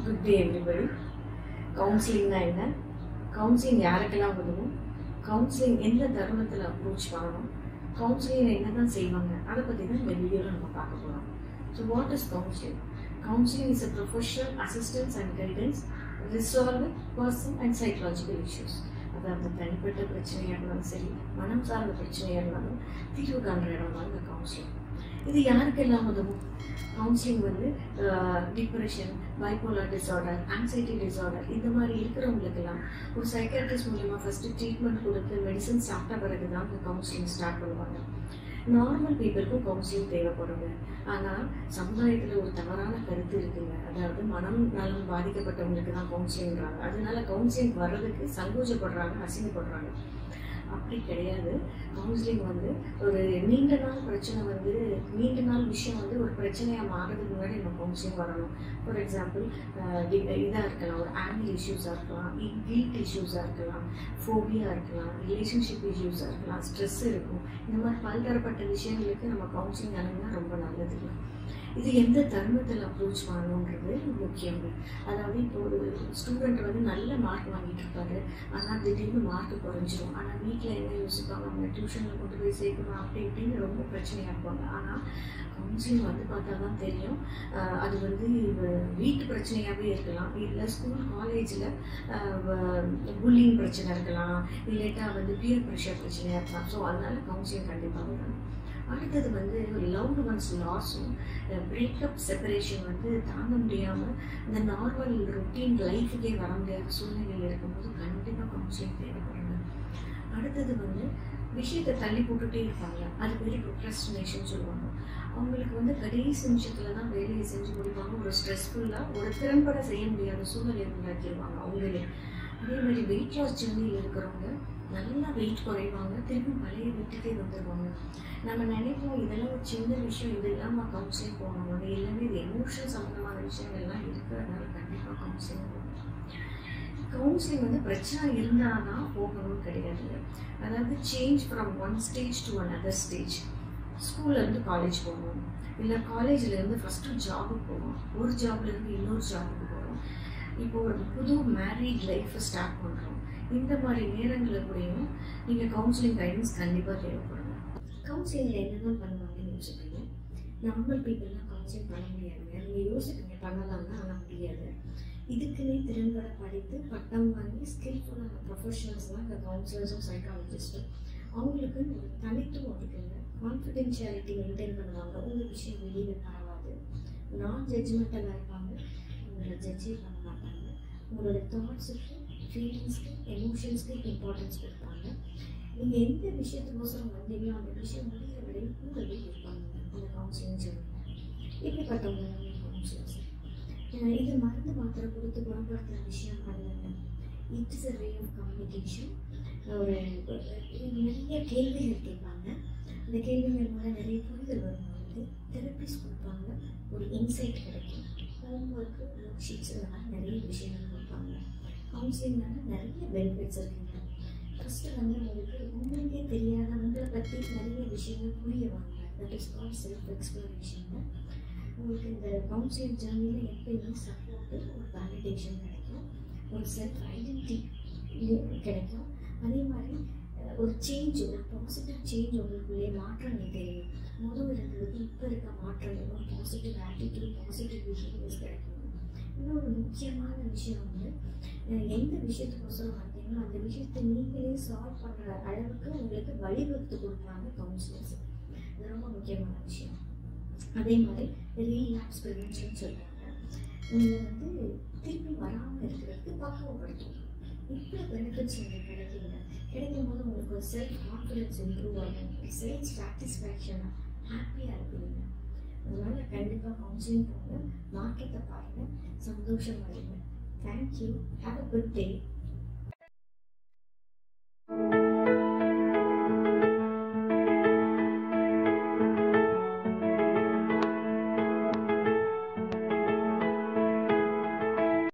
Good day everybody. Counseling na enna? Counseling யாருக்கெல்லாம் உதவும்? Counseling எந்த தருணத்துல அப்ரோச் பண்ணணும்? Counseling என்னதான் செய்வாங்க? அத பத்தி தான் இந்த வீடியோல நம்ம பார்க்க போறோம். So what is counseling? Counseling is a professional assistance and guidance resolving personal and psychological issues. அதாவது தனிப்பட்ட பிரச்சனையா இருந்தாலும் சரி, மனம் சார்ந்த பிரச்சனையா இருந்தாலும் தீர்வு காண்ற இடம் தான் இந்த கவுன்சிலிங். இது யாருக்கெல்லாம் உதவும்? கவுன்சிலிங் வந்து depression, bipolar disorder, anxiety disorder இந்த மாதிரி இருக்கிறவங்களுக்கெல்லாம் ஒரு சைக்காட்ரிஸ்ட் மூலமாக ஃபஸ்ட்டு ட்ரீட்மெண்ட் கொடுத்து மெடிசன் சாப்பிட்ட பிறகு தான் இந்த கவுன்சிலிங் ஸ்டார்ட் பண்ணுவாங்க. நார்மல் பீப்புளுக்கும் கவுன்சிலிங் தேவைப்படுங்க. ஆனால் சமுதாயத்தில் ஒரு தவறான கருத்து இருக்குங்க. அதாவது மனம் நலம் பாதிக்கப்பட்டவங்களுக்கு தான் கவுன்சிலிங்கிறாங்க. அதனால கவுன்சிலிங் வர்றதுக்கு சங்கோஜப்படுறாங்க, அசிங்கப்படுறாங்க. அப்படி கிடையாது. கவுன்சிலிங் வந்து ஒரு நீண்ட நாள் பிரச்சனை வந்து நீண்ட நாள் விஷயம் வந்து ஒரு பிரச்சனையாக மாறுறதுக்கு முன்னாடி நம்ம கவுன்சிலிங் வரணும். ஃபார் எக்ஸாம்பிள் இதாக இருக்கலாம், ஒரு ஆங்கிள் இஷ்யூஸாக இருக்கலாம், கில்ட் இஷ்யூஸாக இருக்கலாம், ஃபோபியா இருக்கலாம், ரிலேஷன்ஷிப் இஷ்யூஸாக இருக்கலாம், ஸ்ட்ரெஸ் இருக்கும். இந்த மாதிரி பல்தரப்பட்ட விஷயங்களுக்கு நம்ம கவுன்சிலிங் அணுகுனா ரொம்ப நல்லது. இது எந்த தருணத்தில் அப்ரோச் பண்ணணுன்றது முக்கியம். அதாவது இப்போ ஒரு ஸ்டூடெண்ட் வந்து நல்ல மார்க் வாங்கிட்டு இருப்பாரு, ஆனால் திடீர்னு மார்க் குறைஞ்சிரும். ஆனால் வீட்டில் என்ன யோசிப்பாங்க, அவங்க டியூஷனில் கொண்டு போய் சேர்க்கணும் அப்படி இப்படின்னு ரொம்ப பிரச்சனையாக இருப்பாங்க. ஆனால் கவுன்சிலிங் வந்து பார்த்தா தான் தெரியும், அது வந்து வீட்டு பிரச்சனையாகவே இருக்கலாம், இல்லை ஸ்கூல் காலேஜில் புல்லிங் பிரச்சனை இருக்கலாம், இல்லாட்டா வந்து பியர் ப்ரெஷர் பிரச்சனையாக இருக்கலாம். ஸோ அதனால கவுன்சிலிங் கண்டிப்பாக வரணும். அடுத்தது வந்து லவ்டு ஒன்ஸ் லாஸும் பிரேக்கப் செப்பரேஷன் வந்து தாங்க முடியாமல் இந்த நார்மல் ரொட்டீன் லைஃபுக்கே வர முடியாத சூழ்நிலையில் இருக்கும்போது கண்டிப்பாக கவுன்சிலிங் தேவைப்படுங்க. அடுத்தது வந்து விஷயத்தை தள்ளி போட்டுகிட்டே இருப்பாங்க, அது பேர் ப்ரொக்ராஸ்டினேஷன் சொல்லுவாங்க. அவங்களுக்கு வந்து கடைசி நிமிஷத்தில் தான் வேலையை செஞ்சு முடிப்பாங்க. ஒரு ஸ்ட்ரெஸ்ஃபுல்லாக ஒரு திறன்பட செய்ய முடியாத சூழ்நிலையை உண்டாக்கிடுவாங்க அவங்களே. அதே மாதிரி வெயிட் லாஸ் ஜர்னியில் இருக்கிறவங்க நல்லா வெயிட் குறைவாங்க, திரும்பி பழைய வீட்டுக்கே வந்துடுவாங்க. நம்ம நினைப்போம் இதெல்லாம் ஒரு சின்ன விஷயம், இது இல்லாமல் கவுன்சிலிங் போகணும், எல்லாமே இது எமோஷனல் சம்மந்தமான விஷயங்கள்லாம் இருக்கிறதுனால கண்டிப்பாக கவுன்சிலிங் போகணும். கவுன்சிலிங் வந்து பிரச்சனை இருந்தால் தான் போகணும்னு கிடையாது. அதாவது change from one stage to another stage. ஸ்கூல்லேருந்து காலேஜ் போகணும், இல்லை காலேஜ்லேருந்து ஃபஸ்ட்டு ஜாபுக்கு போவோம், ஒரு ஜாப்லேருந்து இன்னொரு ஜாபுக்கு போகிறோம், இப்போ ஒரு புது மேரீட் லைஃப்பை ஸ்டார்ட் பண்ணுறோம். இந்த மாதிரி நேரங்களில் கூடயும் நீங்கள் கவுன்சிலிங் கைடன்ஸ் கண்டிப்பாக தேவைப்படுங்க. கவுன்சிலிங்கில் என்னென்ன பண்ணுவாங்கன்னு யோசிப்பீங்க. நார்மல் பீப்புளெலாம் கவுன்சிலிங் பண்ண முடியாதுங்க. நீங்கள் யோசிப்பீங்க பண்ணலாம்னா, ஆனால் முடியாது. இதுக்குன்னே திறன்பட படித்து பட்டம் வாங்கி ஸ்கில்ஃபுல்லான ப்ரொஃபஷனல்ஸ்லாம் இந்த கவுன்சிலர்ஸும் சைக்காலஜிஸ்ட்டும் அவங்களுக்குன்னு ஒரு தனித்துவம் இருக்குங்க. கான்ஃபிடென்ஷியாலிட்டி மெயின்டைன் பண்ணுவாங்க, உங்கள் விஷயம் வெளியில் பரவாது. நான் ஜட்ஜ்மெண்டலாக இருப்பாங்க, உங்களை ஜட்ஜே பண்ண மாட்டாங்க. உங்களோட தாட்ஸுக்கு, ஃபீலிங்ஸ்க்கு, எமோஷன்ஸ்க்கு இம்பார்ட்டன்ஸ் கொடுப்பாங்க. நீங்கள் எந்த விஷயத்துக்கோசரம் வந்தீங்களோ அந்த விஷயம் முடிகிற வரையும் கூடவே இருப்பாங்க அந்த கவுன்சிலிங் சொல்லுவாங்க. இப்படிப்பட்டவங்க கவுன்சிலர்ஸ். இது மருந்து மாத்திரை கொடுத்து குணப்படுத்துகிற விஷயம் அல்ல. It is a way of communication. ஒரு நிறைய கேள்விகள் கேட்பாங்க. அந்த கேள்விகள் மூலம் நிறைய புரிதல் வரும்போது தெரப்பிஸ் கொடுப்பாங்க, ஒரு இன்சைட் கிடைக்கும். ஹோம்ஒர்க்கு, ஒர்க் ஷீட்ஸ் இந்த மாதிரி நிறைய விஷயங்கள் கொடுப்பாங்க. கவுன்சிலிங்னால நிறைய பெனிஃபிட்ஸ் இருக்குங்க. ஃபஸ்ட்டு வந்து உங்களுக்கே தெரியாத உங்களை பற்றி நிறைய விஷயங்கள் புரிய வாங்க. That is called self exploration. உங்களுக்கு இந்த கவுன்சிலிங் ஜர்னியில் எப்பயுமே சப்போர்ட்டு, ஒரு வேலிடேஷன் கிடைக்கும், ஒரு செல்ஃப் ஐடென்டிட்டி கிடைக்கும். அதே மாதிரி ஒரு சேஞ்ச், ஒரு பாசிட்டிவ் சேஞ்ச் உங்களுக்குள்ளே மாற்றங்கள் தெரியும். முதல் இருந்ததுக்கு இப்போ இருக்க மாற்றங்கள், ஒரு பாசிட்டிவ் ஆட்டிடியூட், பாசிட்டிவ் பிஹேவியர்ஸ் கிடைக்கும். இன்னொரு முக்கியமான விஷயம் வந்து எந்த விஷயத்துக்கோசரம் வந்தீங்களோ அந்த விஷயத்தை நீங்களே சால்வ் பண்ணுற அளவுக்கு உங்களுக்கு வழிவகுத்து கொடுப்பாங்க கவுன்சிலர்ஸ். இது ரொம்ப முக்கியமான விஷயம். அதே மாதிரி ரீலாப்ஸ் ப்ரிவென்ஷன் சொல்கிறாங்க. உங்களை வந்து திருப்பி வராமல் இருக்கிறதுக்கு பக்குவப்படுத்தும். இவ்வளோ பெனிஃபிட்ஸ் உங்களுக்கு கிடைக்கும் போது உங்களுக்கு ஒரு செல்ஃப் கான்ஃபிடென்ஸ் இம்ப்ரூவ் ஆகும், செல்ஃப் சாட்டிஸ்ஃபேக்ஷனாக ஹாப்பியாக இருப்பீங்க. அதனால் கண்டிப்பாக கவுன்சிலிங் போங்க, மாற்றத்தை பாருங்கள், சந்தோஷம் அடைங்க. Thank you. Have a good day.